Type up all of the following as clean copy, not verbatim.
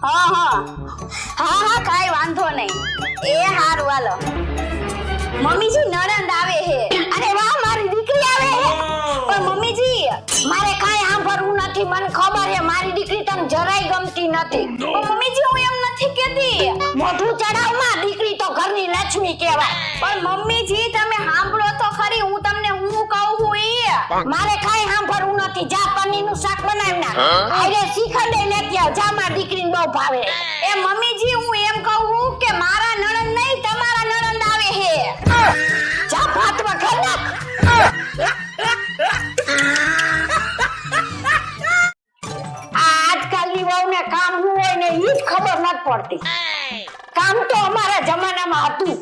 હા હા હા હા કાઈ વાંધો નહીં. એ હારું વાલો. મમ્મીજી નણંદ આવે હે. અરે વાહ મારી દીકરી આવે હે. પણ મમ્મીજી મારે કાઈ સાંભળવું નથી. મને ખબર હે મારી દીકરી તને જરાય ગમતી નથી. પણ મમ્મીજી હું એમ નથી કહેતી. મોઢું ચડાવમાં દીકરી તો ઘરની લક્ષ્મી કહેવાય. પણ મમ્મીજી તમે સાંભળો તો ખરી હું તમને હું કહું છું ઈ. મારે કાઈ સાંભળવું નથી. જા પનીરનું શાક બનાવી નાખ. આરે શીખંડ લેતી આવ. જા મારી દીકરીને બહુ ભાવે. એ મમ્મીજી હું એમ કહું છું કે મારા નણંદ નહીં તમારા નણંદ આવે હે. જા ભાત વઘાર નાખ. આજકાલની વહુને કામ શું હોય ને ઈ જ ખબર નથી પડતી. કામ તો અમારા જમાનામાં હતું.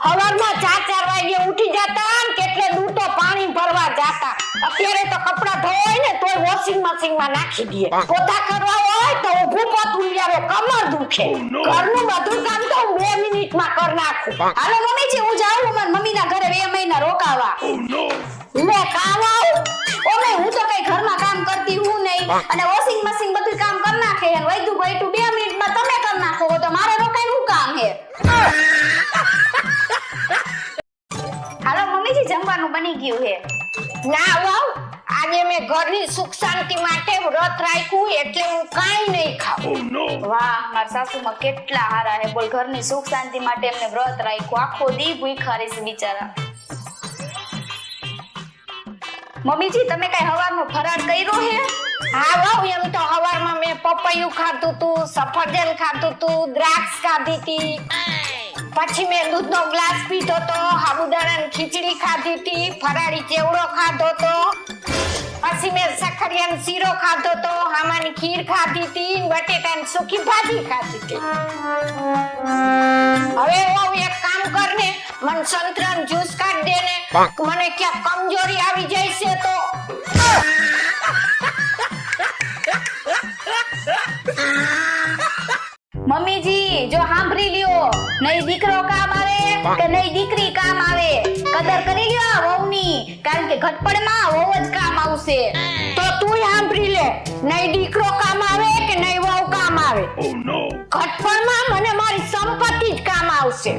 સવારમાં 4 વાગે ઉઠી જતા ને કેટલે દૂર તો પાણી ભરવા જતા. અત્યારે તો કપડા ધોવાય ને તોય વોશિંગ મશીનમાં નાખી દે. પોતા કરવા હોય તો ઊભું પોતું આવે કમર દુખે. ઘરનું બધું કામ તો 2 મિનિટમાં કરી નાખું. હાલો મમ્મીજી હું જાઉં મારી મમ્મીના ઘરે 2 મહિના રોકાવા. લે કામ આવ. ઓમે હું તો કઈ ઘરમાં કામ કરતી હું નહીં. અને વોશિંગ મશીન બધું કામ કરી નાખે અને વૈદું 2 મિનિટમાં તમે કરી નાખો તો મારે રોકાઈ શું કામ હે. હાલો મમ્મીજી જમવાનું બની ગયું હે. ના વાવ આજે મેં ઘરની સુખ શાંતિ માટે વ્રત રાખ્યું એટલે હું કાઈ નહીં ખાઉં. વાહ મારા સાસુમાં કેટલા હારા હે. બોલ ઘરની સુખ શાંતિ માટે એમને વ્રત રાખ્યું. આખો દી ભૂખ્યા રહેશે બિચારા. મમ્મીજી તમે કઈ હવારનો ફરાળ કર્યો હે? હા વાવ એમ તો હવારમાં મેં પપૈયું ખાધું તું, સફરજન ખાધું તું, દ્રાક્ષ ખાધી હતી. પછી મેં દૂધનો ગ્લાસ પીધો તો, સાબુદાણાની ખીચડી ખાધી હતી, ફરાળી ચેવડો ખાધો તો. પછી મેં સખરિયાનો શીરો ખાધો તો, હામાની ખીર ખાધી હતી, બટેટાની સૂકી ભાજી ખાધી હતી. હવે વાવ એક કામ કર ને મને સંતરાનો જ્યુસ કાઢ દે ને. મને ક્યાં કમજોરી આવી જાય છે તો. મમ્મીજી જો સાંભળી લ્યો. નહીં દીકરો કામ આવે કે નહીં દીકરી કામ આવે. કદર કરી લ્યો આ વહુની. કારણ કે ઘટપડમાં વહુ જ કામ આવશે. તો તું સાંભળી લે. નહીં દીકરો કામ આવે કે નહીં વહુ કામ આવે. ઘટપડમાં મને મારી સંપત્તિ જ કામ આવશે.